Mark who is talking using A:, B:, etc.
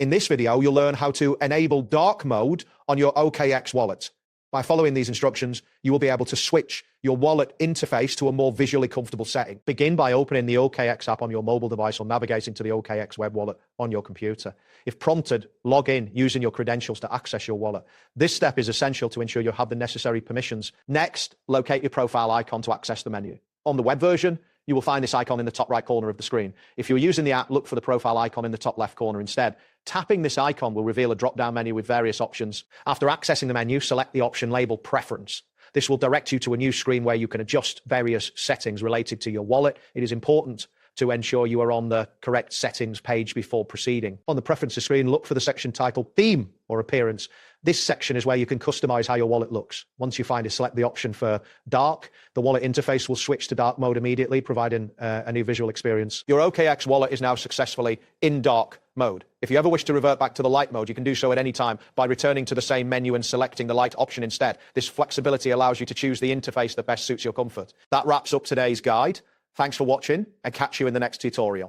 A: In this video, you'll learn how to enable dark mode on your OKX wallet. By following these instructions, you will be able to switch your wallet interface to a more visually comfortable setting. Begin by opening the OKX app on your mobile device or navigating to the OKX web wallet on your computer. If prompted, log in using your credentials to access your wallet. This step is essential to ensure you have the necessary permissions. Next, locate your profile icon to access the menu. On the web version, you will find this icon in the top right corner of the screen. If you're using the app, look for the profile icon in the top left corner instead. Tapping this icon will reveal a drop-down menu with various options. After accessing the menu, select the option labeled Preference. This will direct you to a new screen where you can adjust various settings related to your wallet. It is important to ensure you are on the correct settings page before proceeding. On the Preferences screen, look for the section titled Theme or Appearance. This section is where you can customize how your wallet looks. Once you find it, select the option for dark. The wallet interface will switch to dark mode immediately, providing a new visual experience. Your OKX wallet is now successfully in dark mode. If you ever wish to revert back to the light mode, you can do so at any time by returning to the same menu and selecting the light option instead. This flexibility allows you to choose the interface that best suits your comfort. That wraps up today's guide. Thanks for watching, and catch you in the next tutorial.